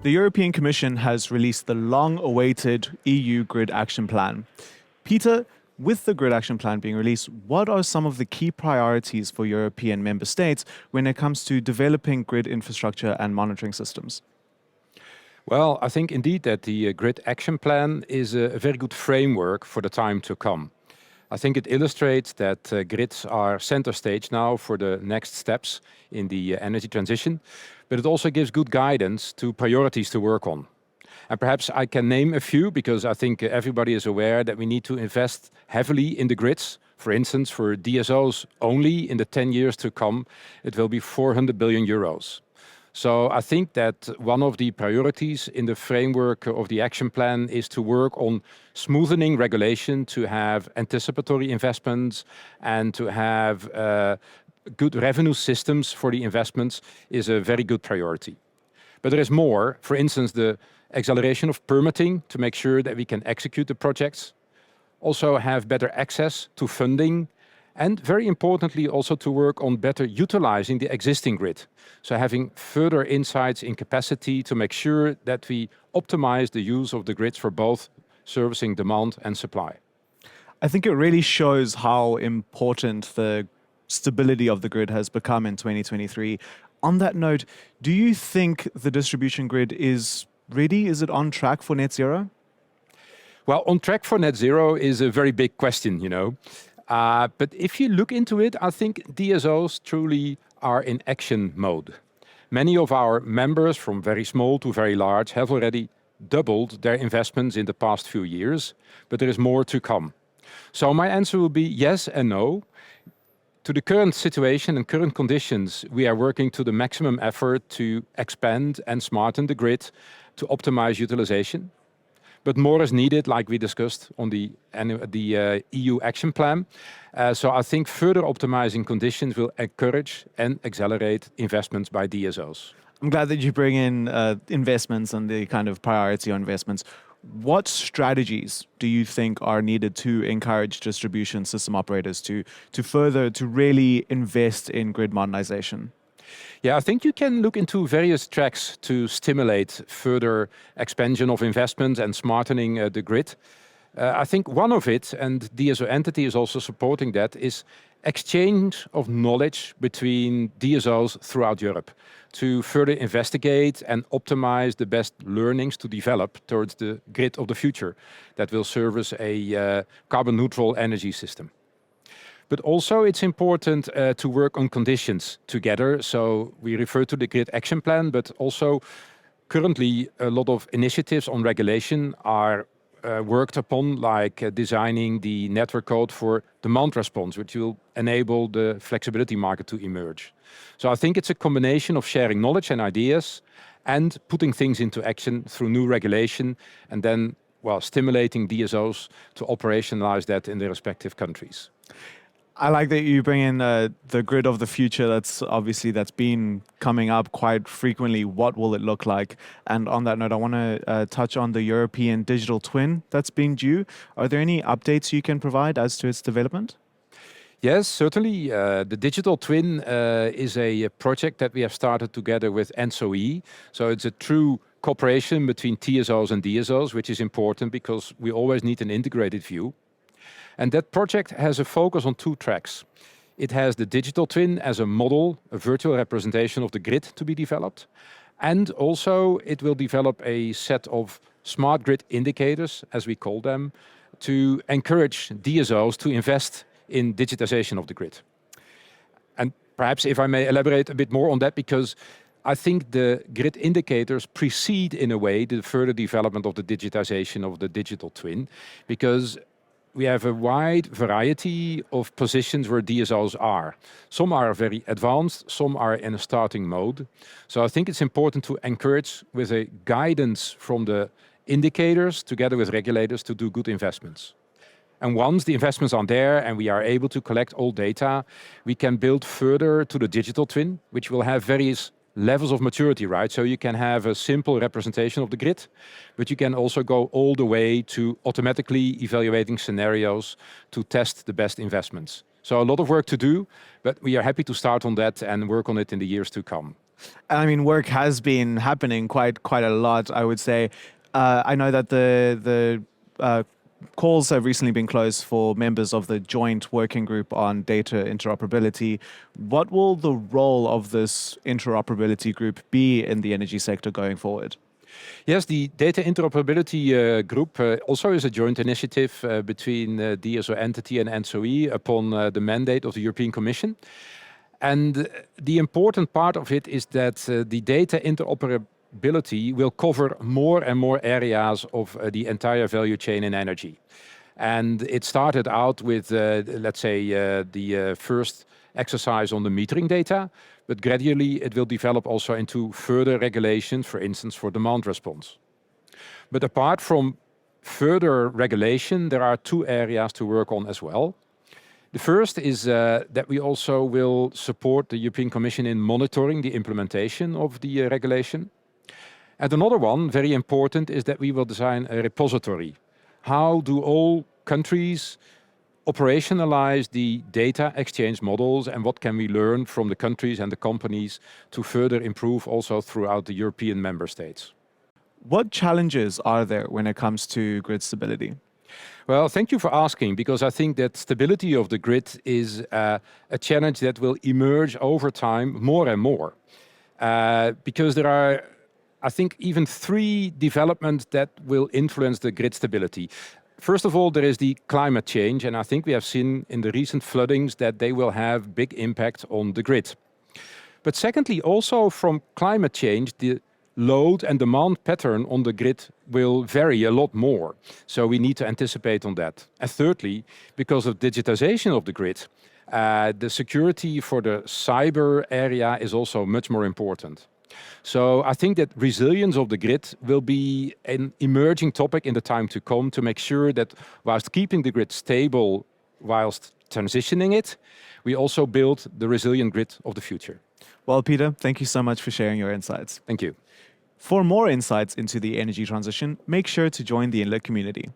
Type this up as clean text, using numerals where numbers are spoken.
The European Commission has released the long-awaited EU Grid Action Plan. Peter, with the Grid Action Plan being released, what are some of the key priorities for European member states when it comes to developing grid infrastructure and monitoring systems? Well, I think indeed that the Grid Action Plan is a very good framework for the time to come. I think it illustrates that grids are center stage now for the next steps in the energy transition, but it also gives good guidance to priorities to work on. And perhaps I can name a few because I think everybody is aware that we need to invest heavily in the grids. For instance, for DSOs only in the 10 years to come, it will be 400 billion euros. So I think that one of the priorities in the framework of the action plan is to work on smoothening regulation, to have anticipatory investments and to have good revenue systems for the investments is a very good priority. But there is more. For instance, the acceleration of permitting to make sure that we can execute the projects, also have better access to funding, and very importantly also to work on better utilizing the existing grid. So having further insights in capacity to make sure that we optimize the use of the grids for both servicing demand and supply. I think it really shows how important the stability of the grid has become in 2023. On that note, do you think the distribution grid is ready? Is it on track for net zero? Well, on track for net zero is a very big question, you know. But if you look into it, I think DSOs truly are in action mode. Many of our members, from very small to very large, have already doubled their investments in the past few years, but there is more to come. So my answer will be yes and no. To the current situation and current conditions, we are working to the maximum effort to expand and smarten the grid to optimize utilization. But more is needed, like we discussed on the EU Action Plan. So I think further optimizing conditions will encourage and accelerate investments by DSOs. I'm glad that you bring in investments and the kind of priority on investments. What strategies do you think are needed to encourage distribution system operators to really invest in grid modernization? Yeah, I think you can look into various tracks to stimulate further expansion of investments and smartening the grid. I think one of it, and DSO entity is also supporting that, is exchange of knowledge between DSOs throughout Europe to further investigate and optimize the best learnings to develop towards the grid of the future that will service a carbon neutral energy system. But also it's important to work on conditions together. So we refer to the Grid Action Plan, but also currently a lot of initiatives on regulation are worked upon, like designing the network code for demand response, which will enable the flexibility market to emerge. So I think it's a combination of sharing knowledge and ideas and putting things into action through new regulation and then, well, stimulating DSOs to operationalize that in their respective countries. I like that you bring in the grid of the future. That's been coming up quite frequently. What will it look like? And on that note, I want to touch on the European digital twin that's been due. Are there any updates you can provide as to its development? Yes, certainly. The digital twin is a project that we have started together with ENSOE. So it's a true cooperation between TSOs and DSOs, which is important because we always need an integrated view. And that project has a focus on two tracks. It has the digital twin as a model, a virtual representation of the grid to be developed. And also it will develop a set of smart grid indicators, as we call them, to encourage DSOs to invest in digitization of the grid. And perhaps if I may elaborate a bit more on that, because I think the grid indicators precede in a way the further development of the digitization of the digital twin, because we have a wide variety of positions where DSOs are. Some are very advanced, some are in a starting mode. So I think it's important to encourage with a guidance from the indicators together with regulators to do good investments. And once the investments are there and we are able to collect all data, we can build further to the digital twin, which will have various levels of maturity, right? So you can have a simple representation of the grid, but you can also go all the way to automatically evaluating scenarios to test the best investments. So a lot of work to do, but we are happy to start on that and work on it in the years to come. I mean, work has been happening quite a lot, I would say. I know that the calls have recently been closed for members of the joint working group on data interoperability. What will the role of this interoperability group be in the energy sector going forward? Yes, the data interoperability group also is a joint initiative between DSO entity and NSOE upon the mandate of the European Commission. And the important part of it is that the data interoperability will cover more and more areas of the entire value chain in energy. And it started out with, let's say, the first exercise on the metering data, but gradually it will develop also into further regulations, for instance, for demand response. But apart from further regulation, there are two areas to work on as well. The first is that we also will support the European Commission in monitoring the implementation of the regulation. And another one, very important, is that we will design a repository. How do all countries operationalize the data exchange models, and what can we learn from the countries and the companies to further improve also throughout the European member states? What challenges are there when it comes to grid stability? Well, thank you for asking, because I think that stability of the grid is a challenge that will emerge over time more and more. Because there are, I think, even three developments that will influence the grid stability. First of all, there is the climate change, and I think we have seen in the recent floodings that they will have big impact on the grid. But secondly, also from climate change, the load and demand pattern on the grid will vary a lot more. So we need to anticipate on that. And thirdly, because of digitization of the grid, the security for the cyber area is also much more important. So I think that resilience of the grid will be an emerging topic in the time to come, to make sure that whilst keeping the grid stable, whilst transitioning it, we also build the resilient grid of the future. Well, Peter, thank you so much for sharing your insights. Thank you. For more insights into the energy transition, make sure to join the Enlit community.